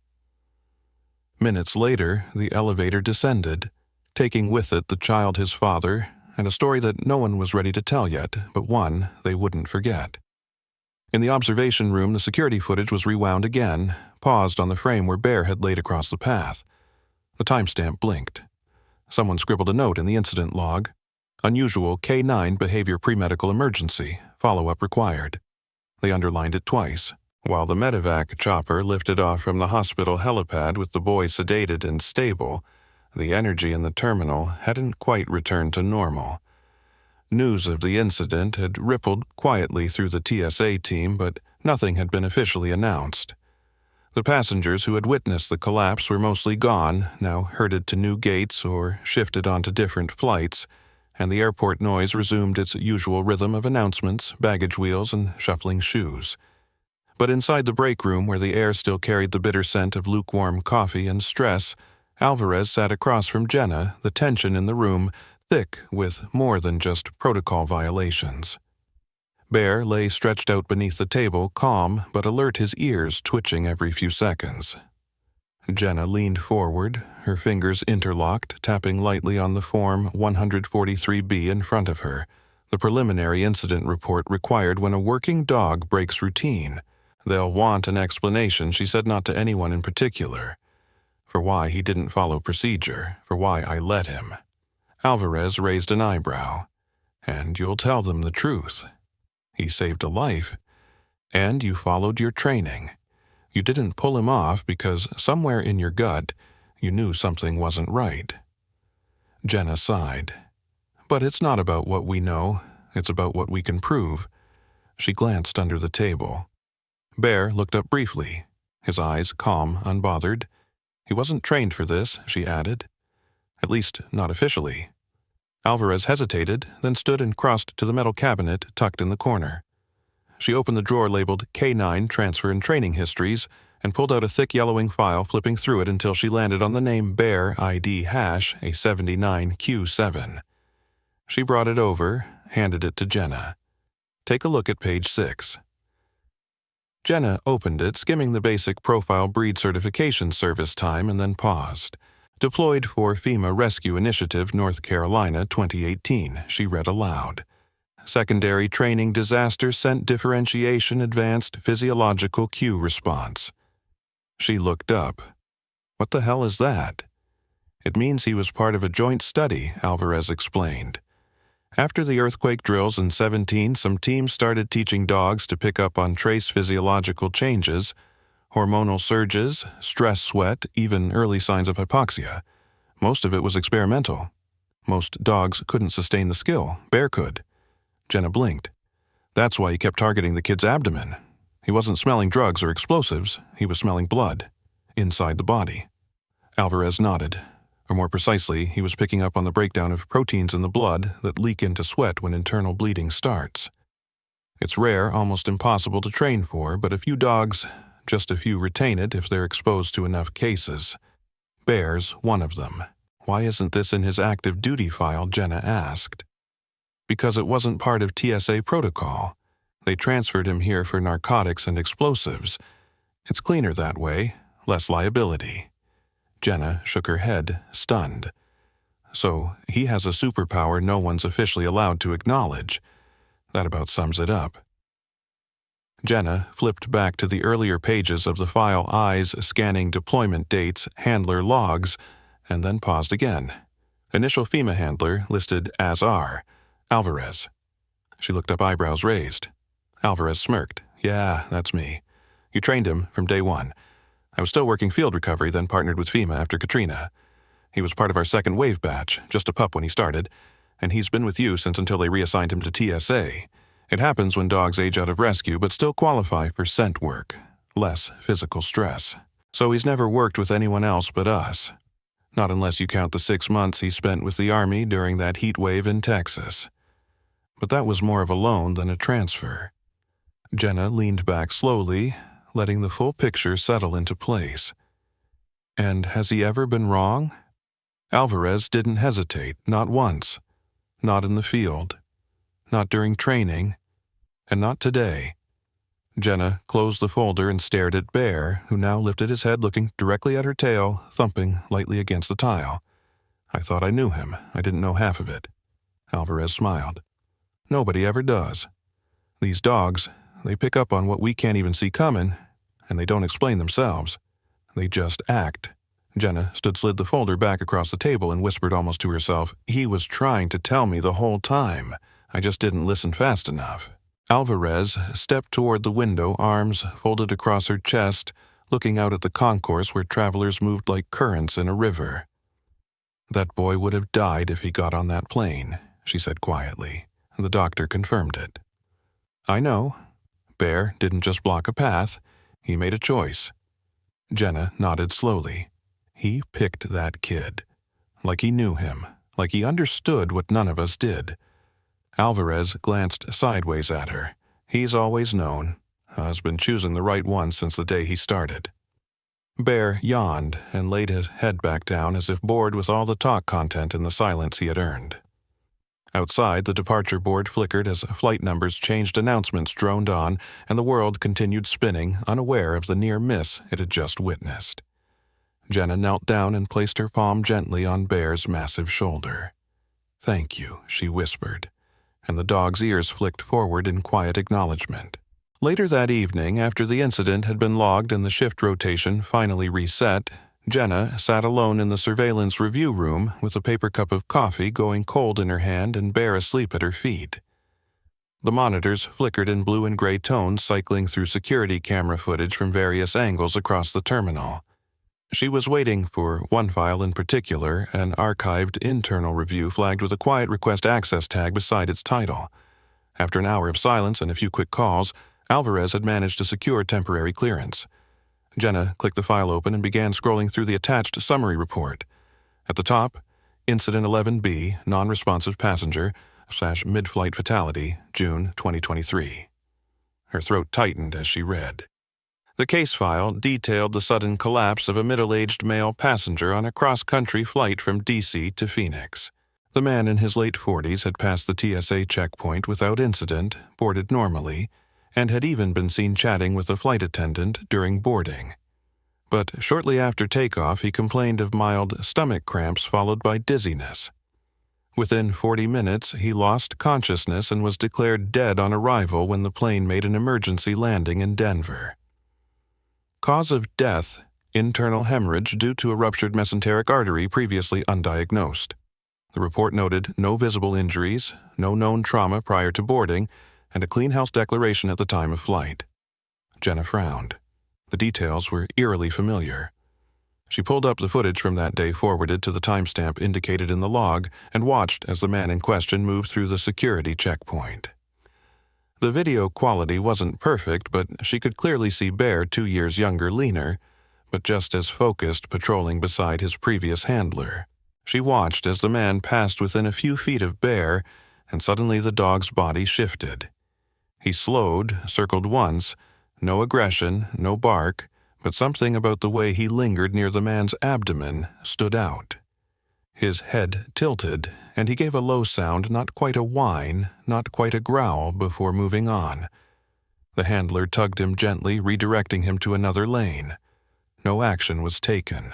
Minutes later, the elevator descended, taking with it the child, his father, and a story that no one was ready to tell yet, but one they wouldn't forget. In the observation room, the security footage was rewound again, paused on the frame where Bear had laid across the path. The timestamp blinked. Someone scribbled a note in the incident log. Unusual K9 behavior pre-medical emergency, follow-up required. They underlined it twice. While the medevac chopper lifted off from the hospital helipad with the boy sedated and stable, the energy in the terminal hadn't quite returned to normal. News of the incident had rippled quietly through the TSA team, but nothing had been officially announced. The passengers who had witnessed the collapse were mostly gone, now herded to new gates or shifted onto different flights, and the airport noise resumed its usual rhythm of announcements, baggage wheels, and shuffling shoes. But inside the break room, where the air still carried the bitter scent of lukewarm coffee and stress, Alvarez sat across from Jenna, the tension in the room thick with more than just protocol violations. Bear lay stretched out beneath the table, calm but alert, his ears twitching every few seconds. Jenna leaned forward, her fingers interlocked, tapping lightly on the form 143B in front of her, the preliminary incident report required when a working dog breaks routine. They'll want an explanation, she said, not to anyone in particular. For why he didn't follow procedure, for why I let him. Alvarez raised an eyebrow. And you'll tell them the truth. He saved a life. And you followed your training. You didn't pull him off because somewhere in your gut, you knew something wasn't right. Jenna sighed. But it's not about what we know, it's about what we can prove. She glanced under the table. Bear looked up briefly, his eyes calm, unbothered. He wasn't trained for this, she added. At least, not officially. Alvarez hesitated, then stood and crossed to the metal cabinet tucked in the corner. She opened the drawer labeled K9 Transfer and Training Histories and pulled out a thick yellowing file, flipping through it until she landed on the name Bear ID hash A79Q7. She brought it over, handed it to Jenna. Take a look at page 6. Jenna opened it, skimming the basic profile breed certification service time, and then paused. Deployed for FEMA Rescue Initiative, North Carolina, 2018, she read aloud. Secondary Training Disaster Scent Differentiation Advanced Physiological Cue Response. She looked up. What the hell is that? It means he was part of a joint study, Alvarez explained. After the earthquake drills in 17, some teams started teaching dogs to pick up on trace physiological changes, hormonal surges, stress sweat, even early signs of hypoxia. Most of it was experimental. Most dogs couldn't sustain the skill. Bear could. Jenna blinked. That's why he kept targeting the kid's abdomen. He wasn't smelling drugs or explosives. He was smelling blood. Inside the body. Alvarez nodded. Or more precisely, he was picking up on the breakdown of proteins in the blood that leak into sweat when internal bleeding starts. It's rare, almost impossible to train for, but a few dogs, just a few, retain it if they're exposed to enough cases. Bear's one of them. Why isn't this in his active duty file, Jenna asked. Because it wasn't part of TSA protocol. They transferred him here for narcotics and explosives. It's cleaner that way, less liability. Jenna shook her head, stunned. So, he has a superpower no one's officially allowed to acknowledge. That about sums it up. Jenna flipped back to the earlier pages of the file, eyes scanning deployment dates, handler logs, and then paused again. Initial FEMA handler listed as R. Alvarez. She looked up, eyebrows raised. Alvarez smirked. Yeah, that's me. You trained him from day one. I was still working field recovery, then partnered with FEMA after Katrina. He was part of our second wave batch, just a pup when he started, and he's been with you since until they reassigned him to TSA. It happens when dogs age out of rescue but still qualify for scent work. Less physical stress. So he's never worked with anyone else but us. Not unless you count the 6 months he spent with the Army during that heat wave in Texas. But that was more of a loan than a transfer. Jenna leaned back slowly, letting the full picture settle into place. And has he ever been wrong? Alvarez didn't hesitate, not once. Not in the field. Not during training. And not today. Jenna closed the folder and stared at Bear, who now lifted his head looking directly at her tail, thumping lightly against the tile. I thought I knew him. I didn't know half of it. Alvarez smiled. Nobody ever does. These dogs, they pick up on what we can't even see coming, and they don't explain themselves. They just act. Jenna slid the folder back across the table and whispered almost to herself, he was trying to tell me the whole time. I just didn't listen fast enough. Alvarez stepped toward the window, arms folded across her chest, looking out at the concourse where travelers moved like currents in a river. That boy would have died if he got on that plane, she said quietly. The doctor confirmed it. I know. Bear didn't just block a path. He made a choice. Jenna nodded slowly. He picked that kid. Like he knew him. Like he understood what none of us did. Alvarez glanced sideways at her. He's always known. Has been choosing the right one since the day he started. Bear yawned and laid his head back down as if bored with all the talk content in the silence he had earned. Outside, the departure board flickered as flight numbers changed, announcements droned on, and the world continued spinning, unaware of the near miss it had just witnessed. Jenna knelt down and placed her palm gently on Bear's massive shoulder. Thank you, she whispered, and the dog's ears flicked forward in quiet acknowledgement. Later that evening, after the incident had been logged and the shift rotation finally reset, Jenna sat alone in the surveillance review room with a paper cup of coffee going cold in her hand and Bear asleep at her feet. The monitors flickered in blue and gray tones, cycling through security camera footage from various angles across the terminal. She was waiting for one file in particular, an archived internal review flagged with a quiet request access tag beside its title. After an hour of silence and a few quick calls, Alvarez had managed to secure temporary clearance. Jenna clicked the file open and began scrolling through the attached summary report. At the top, Incident 11B, non-responsive passenger, /mid-flight fatality, June 2023. Her throat tightened as she read. The case file detailed the sudden collapse of a middle-aged male passenger on a cross-country flight from D.C. to Phoenix. The man in his late 40s had passed the TSA checkpoint without incident, boarded normally, and had even been seen chatting with a flight attendant during boarding. But shortly after takeoff, he complained of mild stomach cramps followed by dizziness. Within 40 minutes, he lost consciousness and was declared dead on arrival when the plane made an emergency landing in Denver. Cause of death, internal hemorrhage due to a ruptured mesenteric artery previously undiagnosed. The report noted no visible injuries, no known trauma prior to boarding, and a clean health declaration at the time of flight. Jenna frowned. The details were eerily familiar. She pulled up the footage from that day forwarded to the timestamp indicated in the log and watched as the man in question moved through the security checkpoint. The video quality wasn't perfect, but she could clearly see Bear 2 years younger, leaner, but just as focused, patrolling beside his previous handler. She watched as the man passed within a few feet of Bear, and suddenly the dog's body shifted. He slowed, circled once, no aggression, no bark, but something about the way he lingered near the man's abdomen stood out. His head tilted, and he gave a low sound, not quite a whine, not quite a growl, before moving on. The handler tugged him gently, redirecting him to another lane. No action was taken.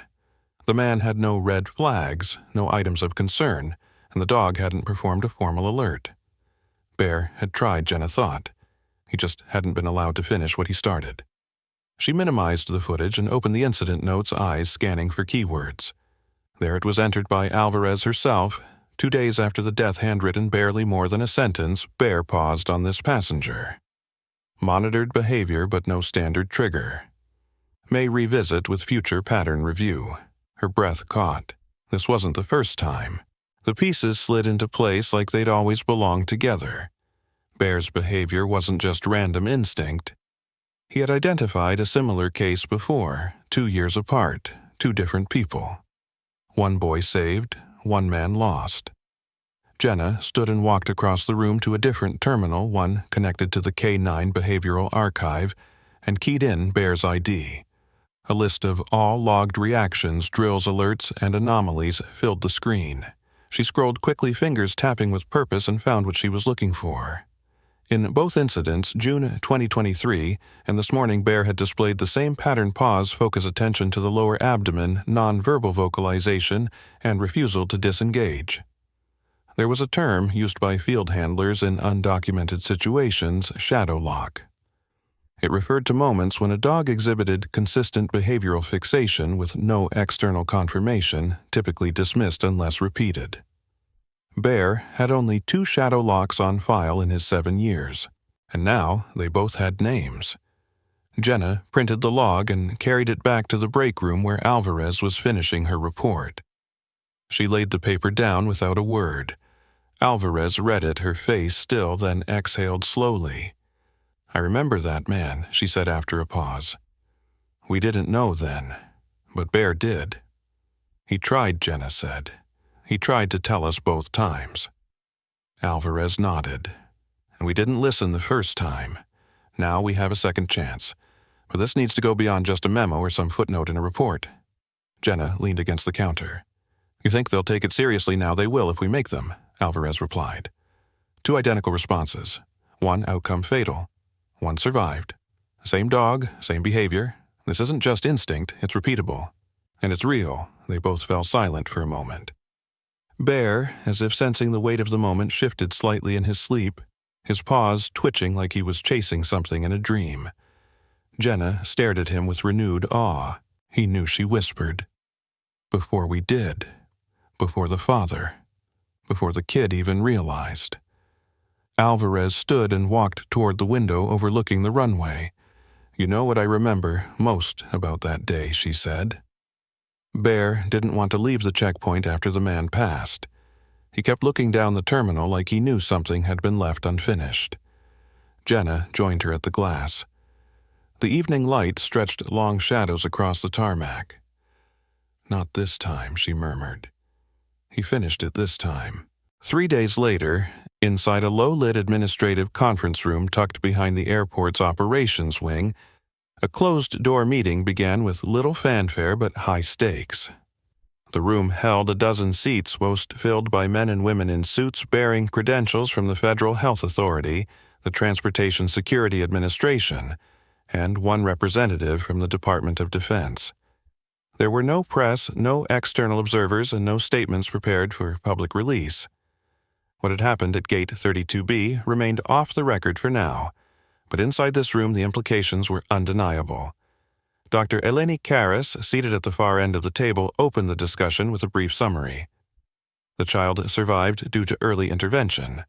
The man had no red flags, no items of concern, and the dog hadn't performed a formal alert. Bear had tried, Jenna thought. He just hadn't been allowed to finish what he started. She minimized the footage and opened the incident notes, eyes scanning for keywords. There it was entered by Alvarez herself. 2 days after the death, handwritten barely more than a sentence, Bear paused on this passenger. Monitored behavior but no standard trigger. May revisit with future pattern review. Her breath caught. This wasn't the first time. The pieces slid into place like they'd always belonged together. Bear's behavior wasn't just random instinct. He had identified a similar case before, 2 years apart, 2 different people. One boy saved, one man lost. Jenna stood and walked across the room to a different terminal, one connected to the K9 Behavioral Archive, and keyed in Bear's ID. A list of all logged reactions, drills, alerts, and anomalies filled the screen. She scrolled quickly, fingers tapping with purpose, and found what she was looking for. In both incidents, June 2023 and this morning, Bear had displayed the same pattern: pause, focus attention to the lower abdomen, non-verbal vocalization, and refusal to disengage. There was a term used by field handlers in undocumented situations, shadow lock. It referred to moments when a dog exhibited consistent behavioral fixation with no external confirmation, typically dismissed unless repeated. Bear had only 2 shadow locks on file in his 7 years, and now they both had names. Jenna printed the log and carried it back to the break room where Alvarez was finishing her report. She laid the paper down without a word. Alvarez read it, her face still, then exhaled slowly. "I remember that man," she said after a pause. "We didn't know then, but Bear did. He tried," Jenna said. "He tried to tell us both times." Alvarez nodded. "And we didn't listen the first time. Now we have a second chance. But this needs to go beyond just a memo or some footnote in a report." Jenna leaned against the counter. "You think they'll take it seriously now? They will if we make them," Alvarez replied. 2 identical responses. One outcome fatal. One survived. Same dog, same behavior. This isn't just instinct, it's repeatable. And it's real. They both fell silent for a moment. Bear, as if sensing the weight of the moment, shifted slightly in his sleep, his paws twitching like he was chasing something in a dream. Jenna stared at him with renewed awe. He knew she whispered. "Before we did. Before the father. Before the kid even realized." Alvarez stood and walked toward the window overlooking the runway. "You know what I remember most about that day," she said. Bear didn't want to leave the checkpoint after the man passed. He kept looking down the terminal like he knew something had been left unfinished. Jenna joined her at the glass. The evening light stretched long shadows across the tarmac. "Not this time," she murmured. "He finished it this time." 3 days later, inside a low-lit administrative conference room tucked behind the airport's operations wing, a closed-door meeting began with little fanfare but high stakes. The room held a dozen seats, most filled by men and women in suits bearing credentials from the Federal Health Authority, the Transportation Security Administration, and one representative from the Department of Defense. There were no press, no external observers, and no statements prepared for public release. What had happened at Gate 32B remained off the record for now, but inside this room the implications were undeniable. Dr. Eleni Karas, seated at the far end of the table, opened the discussion with a brief summary. The child survived due to early intervention.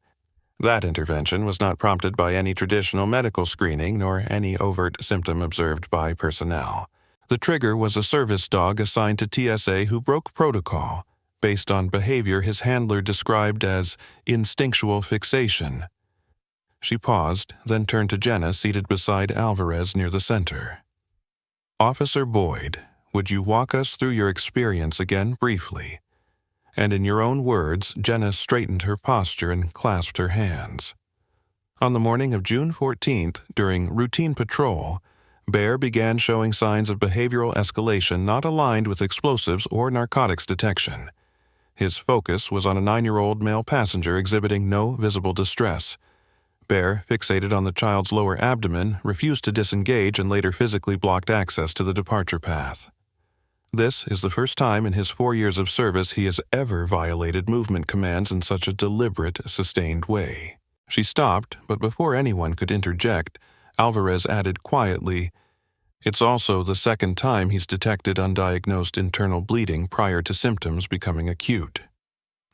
That intervention was not prompted by any traditional medical screening nor any overt symptom observed by personnel. The trigger was a service dog assigned to TSA who broke protocol based on behavior his handler described as instinctual fixation. She paused, then turned to Jenna seated beside Alvarez near the center. Officer Boyd, would you walk us through your experience again briefly? And in your own words, Jenna straightened her posture and clasped her hands. On the morning of June 14th, during routine patrol, Bear began showing signs of behavioral escalation not aligned with explosives or narcotics detection. His focus was on a 9-year-old male passenger exhibiting no visible distress. Bear, fixated on the child's lower abdomen, refused to disengage and later physically blocked access to the departure path. This is the first time in his 4 years of service he has ever violated movement commands in such a deliberate, sustained way. She stopped, but before anyone could interject, Alvarez added quietly, "It's also the second time he's detected undiagnosed internal bleeding prior to symptoms becoming acute.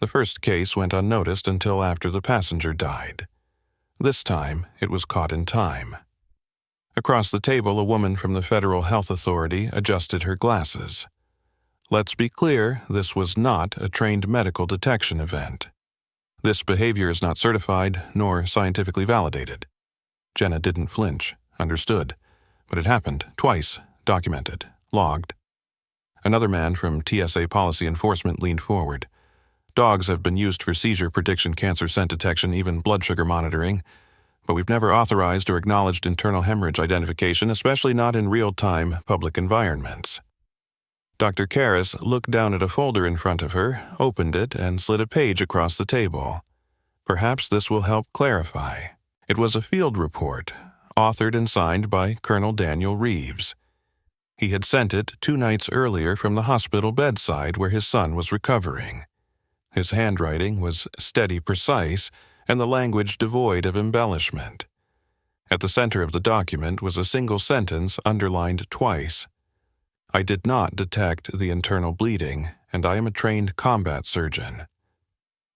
The first case went unnoticed until after the passenger died. This time, it was caught in time." Across the table, a woman from the Federal Health Authority adjusted her glasses. Let's be clear, this was not a trained medical detection event. This behavior is not certified nor scientifically validated. Jenna didn't flinch, understood, but it happened twice, documented, logged. Another man from TSA Policy Enforcement leaned forward. Dogs have been used for seizure prediction, cancer scent detection, even blood sugar monitoring, but we've never authorized or acknowledged internal hemorrhage identification, especially not in real-time public environments. Dr. Karas looked down at a folder in front of her, opened it, and slid a page across the table. Perhaps this will help clarify. It was a field report, authored and signed by Colonel Daniel Reeves. He had sent it 2 nights earlier from the hospital bedside where his son was recovering. His handwriting was steady, precise, and the language devoid of embellishment. At the center of the document was a single sentence underlined twice. "I did not detect the internal bleeding, and I am a trained combat surgeon."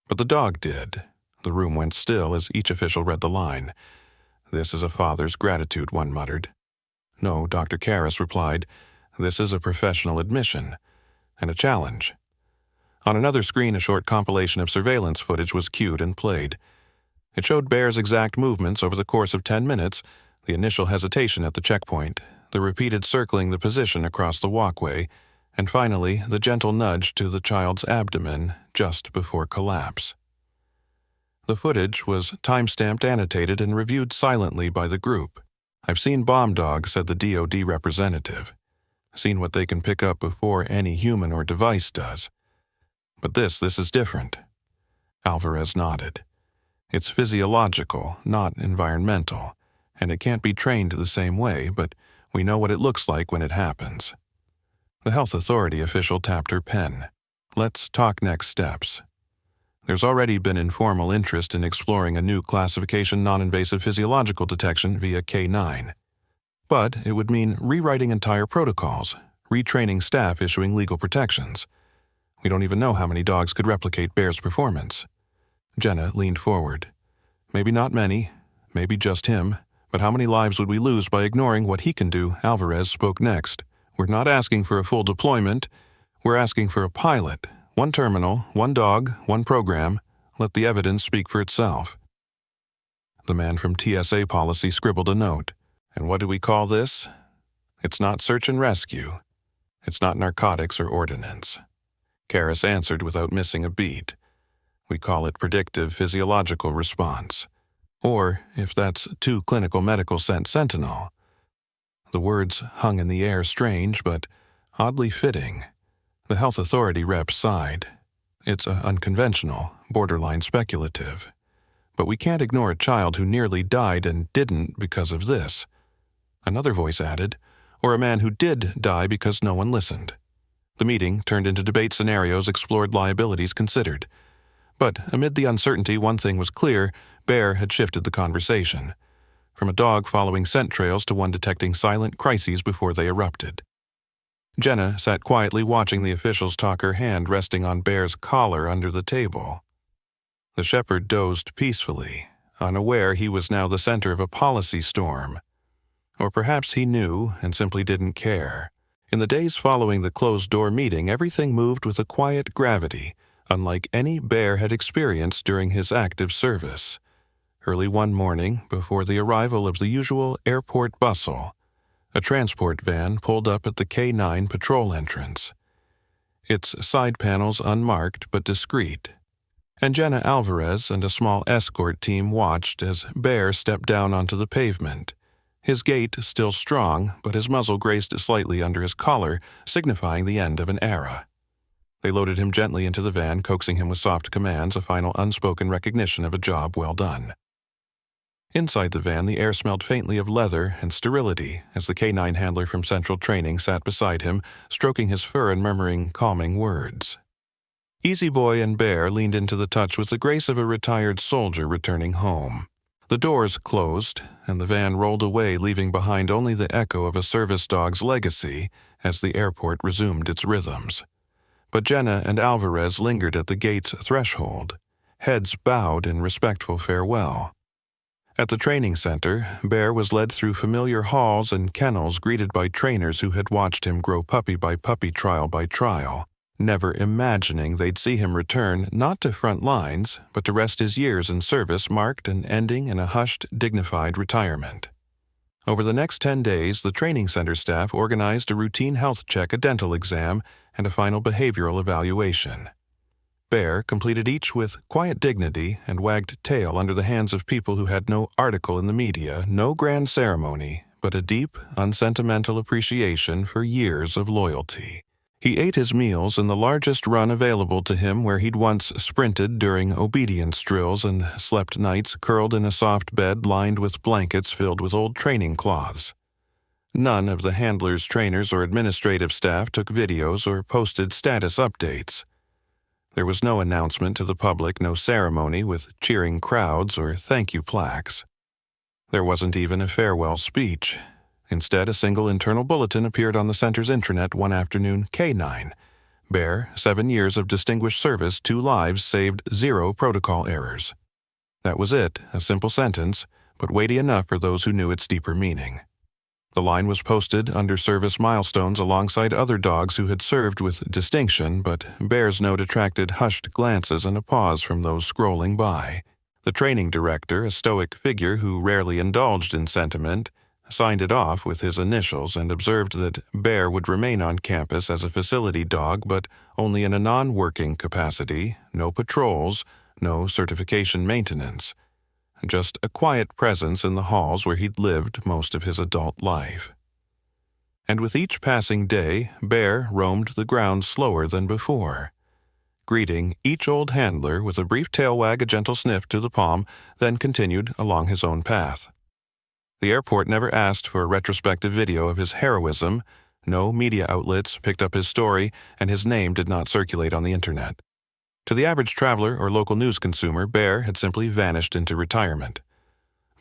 But the dog did. The room went still as each official read the line. "This is a father's gratitude," one muttered. "No," Dr. Karas replied. "This is a professional admission, and a challenge." On another screen, a short compilation of surveillance footage was cued and played. It showed Bear's exact movements over the course of 10 minutes, the initial hesitation at the checkpoint, the repeated circling the position across the walkway, and finally the gentle nudge to the child's abdomen just before collapse. The footage was time-stamped, annotated, and reviewed silently by the group. "I've seen bomb dogs," said the DoD representative. "Seen what they can pick up before any human or device does. But this is different." Alvarez nodded. "It's physiological, not environmental, and it can't be trained the same way, but we know what it looks like when it happens." The health authority official tapped her pen. "Let's talk next steps. There's already been informal interest in exploring a new classification, non-invasive physiological detection via K9. But it would mean rewriting entire protocols, retraining staff issuing legal protections. We don't even know how many dogs could replicate Bear's performance." Jenna leaned forward. "Maybe not many, maybe just him, but how many lives would we lose by ignoring what he can do?" Alvarez spoke next. "We're not asking for a full deployment. We're asking for a pilot. 1 terminal, 1 dog, 1 program. Let the evidence speak for itself." The man from TSA Policy scribbled a note. "And what do we call this? It's not search and rescue. It's not narcotics or ordnance." Karas answered without missing a beat. "We call it predictive physiological response. Or, if that's too clinical medical, sentinel." The words hung in the air, strange but oddly fitting. The health authority rep sighed. "It's unconventional, borderline speculative. But we can't ignore a child who nearly died and didn't because of this." Another voice added, "Or a man who did die because no one listened." The meeting turned into debate scenarios, explored liabilities, considered. But amid the uncertainty, one thing was clear: Bear had shifted the conversation. from a dog following scent trails to one detecting silent crises before they erupted. Jenna sat quietly watching the officials talk, her hand resting on Bear's collar under the table. The shepherd dozed peacefully, unaware he was now the center of a policy storm. Or perhaps he knew and simply didn't care. In the days following the closed-door meeting, everything moved with a quiet gravity, unlike any Bear had experienced during his active service. Early one morning, before the arrival of the usual airport bustle, a transport van pulled up at the K9 patrol entrance. Its side panels unmarked but discreet. And Jenna Alvarez and a small escort team watched as Bear stepped down onto the pavement. His gait still strong, but his muzzle grazed slightly under his collar, signifying the end of an era. They loaded him gently into the van, coaxing him with soft commands, a final unspoken recognition of a job well done. Inside the van, the air smelled faintly of leather and sterility as the K9 handler from Central Training sat beside him, stroking his fur and murmuring calming words. Easy Boy and Bear leaned into the touch with the grace of a retired soldier returning home. The doors closed, and the van rolled away, leaving behind only the echo of a service dog's legacy as the airport resumed its rhythms. But Jenna and Alvarez lingered at the gate's threshold, heads bowed in respectful farewell. At the training center, Bear was led through familiar halls and kennels, greeted by trainers who had watched him grow puppy by puppy, trial by trial, never imagining they'd see him return not to front lines, but to rest his years in service, marked and ending in a hushed, dignified retirement. Over the next 10 days, the training center staff organized a routine health check, a dental exam, and a final behavioral evaluation. Bear completed each with quiet dignity and wagged tail under the hands of people who had no article in the media, no grand ceremony, but a deep, unsentimental appreciation for years of loyalty. He ate his meals in the largest run available to him, where he'd once sprinted during obedience drills and slept nights curled in a soft bed lined with blankets filled with old training cloths. None of the handlers, trainers, or administrative staff took videos or posted status updates. There was no announcement to the public, no ceremony with cheering crowds or thank you plaques. There wasn't even a farewell speech. Instead, a single internal bulletin appeared on the center's intranet one afternoon. K9. Bear, 7 years of distinguished service, 2 lives saved, 0 protocol errors. That was it, a simple sentence, but weighty enough for those who knew its deeper meaning. The line was posted under service milestones alongside other dogs who had served with distinction, but Bear's note attracted hushed glances and a pause from those scrolling by. The training director, a stoic figure who rarely indulged in sentiment, signed it off with his initials and observed that Bear would remain on campus as a facility dog, but only in a non-working capacity, no patrols, no certification maintenance. Just a quiet presence in the halls where he'd lived most of his adult life. And with each passing day, Bear roamed the grounds slower than before, greeting each old handler with a brief tail wag, a gentle sniff to the palm, then continued along his own path. The airport never asked for a retrospective video of his heroism, no media outlets picked up his story, and his name did not circulate on the internet. To the average traveler or local news consumer, Bear had simply vanished into retirement.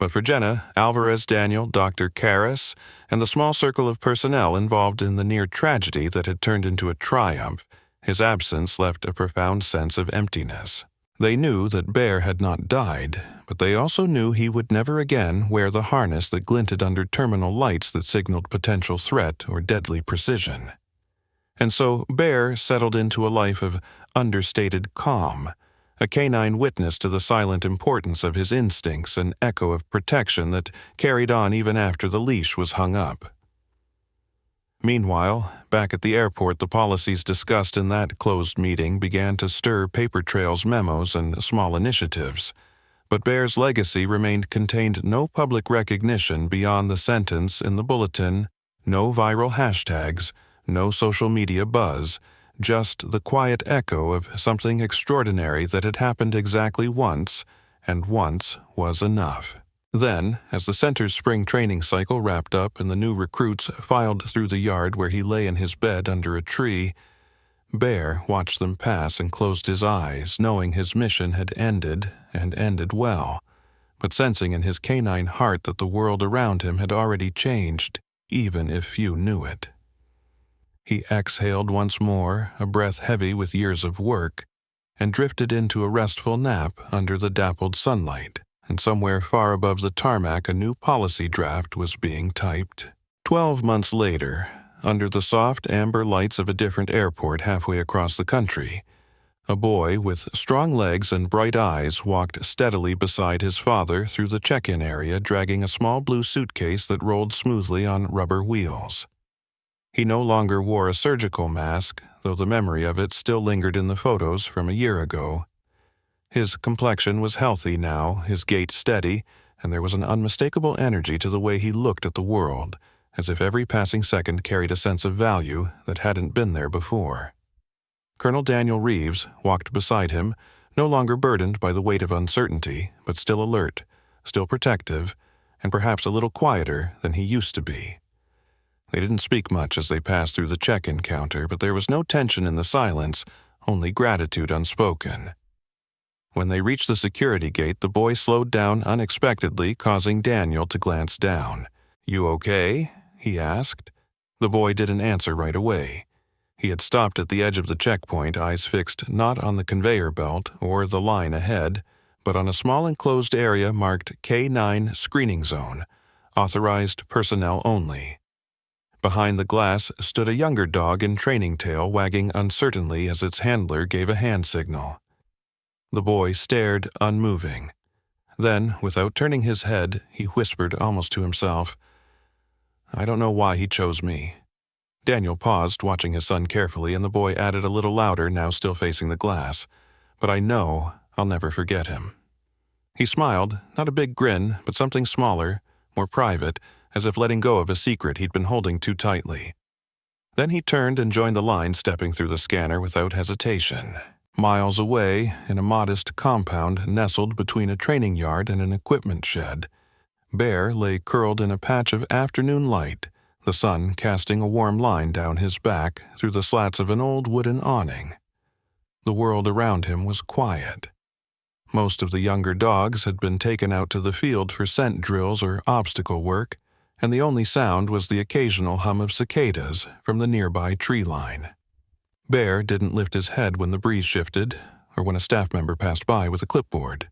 But for Jenna, Alvarez, Daniel, Dr. Karras, and the small circle of personnel involved in the near tragedy that had turned into a triumph, his absence left a profound sense of emptiness. They knew that Bear had not died, but they also knew he would never again wear the harness that glinted under terminal lights that signaled potential threat or deadly precision. And so Bear settled into a life of understated calm, a canine witness to the silent importance of his instincts, an echo of protection that carried on even after the leash was hung up. Meanwhile, back at the airport, the policies discussed in that closed meeting began to stir paper trails, memos, and small initiatives. But Bear's legacy contained no public recognition beyond the sentence in the bulletin, no viral hashtags, no social media buzz, just the quiet echo of something extraordinary that had happened exactly once, and once was enough. Then, as the center's spring training cycle wrapped up and the new recruits filed through the yard where he lay in his bed under a tree, Bear watched them pass and closed his eyes, knowing his mission had ended, and ended well. but sensing in his canine heart that the world around him had already changed, even if few knew it. He exhaled once more, a breath heavy with years of work, and drifted into a restful nap under the dappled sunlight, and somewhere far above the tarmac a new policy draft was being typed. 12 months later, under the soft amber lights of a different airport halfway across the country, a boy with strong legs and bright eyes walked steadily beside his father through the check-in area, dragging a small blue suitcase that rolled smoothly on rubber wheels. He no longer wore a surgical mask, though the memory of it still lingered in the photos from a year ago. His complexion was healthy now, his gait steady, and there was an unmistakable energy to the way he looked at the world, as if every passing second carried a sense of value that hadn't been there before. Colonel Daniel Reeves walked beside him, no longer burdened by the weight of uncertainty, but still alert, still protective, and perhaps a little quieter than he used to be. They didn't speak much as they passed through the check-in counter, but there was no tension in the silence, only gratitude unspoken. When they reached the security gate, the boy slowed down unexpectedly, causing Daniel to glance down. "You okay?" he asked. The boy didn't answer right away. He had stopped at the edge of the checkpoint, eyes fixed not on the conveyor belt or the line ahead, but on a small enclosed area marked K9 Screening Zone, authorized personnel only. Behind the glass stood a younger dog in training tail, wagging uncertainly as its handler gave a hand signal. The boy stared, unmoving. Then, without turning his head, he whispered almost to himself, "I don't know why he chose me." Daniel paused, watching his son carefully, and the boy added a little louder, now still facing the glass, "But I know I'll never forget him." He smiled, not a big grin, but something smaller, more private, as if letting go of a secret he'd been holding too tightly. Then he turned and joined the line, stepping through the scanner without hesitation. Miles away, in a modest compound nestled between a training yard and an equipment shed, Bear lay curled in a patch of afternoon light, the sun casting a warm line down his back through the slats of an old wooden awning. The world around him was quiet. Most of the younger dogs had been taken out to the field for scent drills or obstacle work, and the only sound was the occasional hum of cicadas from the nearby tree line. Bear didn't lift his head when the breeze shifted, or when a staff member passed by with a clipboard.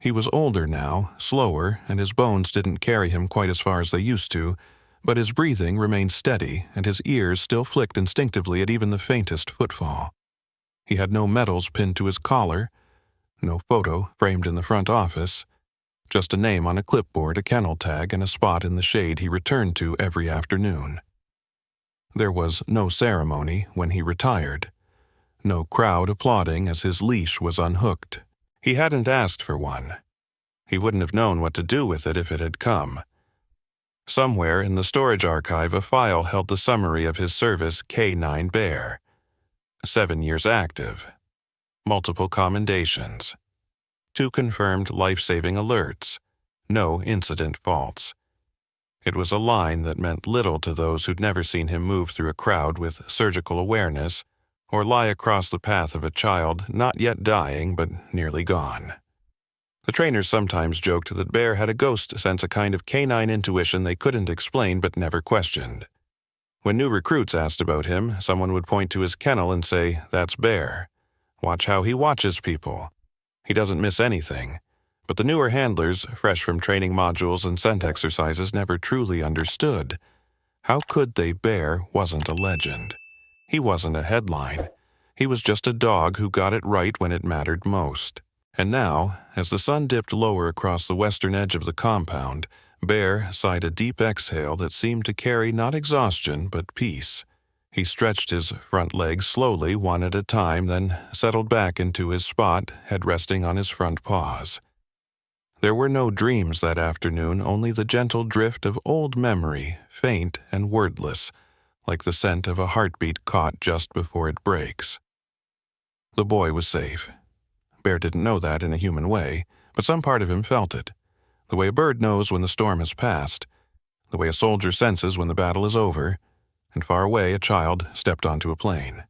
He was older now, slower, and his bones didn't carry him quite as far as they used to, but his breathing remained steady, and his ears still flicked instinctively at even the faintest footfall. He had no medals pinned to his collar, no photo framed in the front office, just a name on a clipboard, a kennel tag, and a spot in the shade he returned to every afternoon. There was no ceremony when he retired, no crowd applauding as his leash was unhooked. He hadn't asked for one. He wouldn't have known what to do with it if it had come. Somewhere in the storage archive, a file held the summary of his service, K9 Bear. 7 years active. Multiple commendations. 2 confirmed life-saving alerts. No incident faults. It was a line that meant little to those who'd never seen him move through a crowd with surgical awareness or lie across the path of a child not yet dying but nearly gone. The trainers sometimes joked that Bear had a ghost sense, a kind of canine intuition they couldn't explain but never questioned. When new recruits asked about him, someone would point to his kennel and say, "That's Bear. Watch how he watches people. He doesn't miss anything." But the newer handlers, fresh from training modules and scent exercises, never truly understood. How could they? Bear wasn't a legend. He wasn't a headline. He was just a dog who got it right when it mattered most. And now, as the sun dipped lower across the western edge of the compound, Bear sighed a deep exhale that seemed to carry not exhaustion but peace. He stretched his front legs slowly, one at a time, then settled back into his spot, head resting on his front paws. There were no dreams that afternoon, only the gentle drift of old memory, faint and wordless, like the scent of a heartbeat caught just before it breaks. The boy was safe. Bear didn't know that in a human way, but some part of him felt it. The way a bird knows when the storm has passed, the way a soldier senses when the battle is over, and far away a child stepped onto a plane.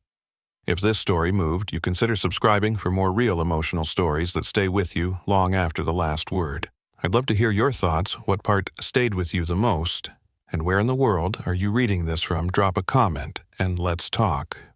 If this story moved you, consider subscribing for more real emotional stories that stay with you long after the last word. I'd love to hear your thoughts. What part stayed with you the most? And where in the world are you reading this from? Drop a comment and let's talk.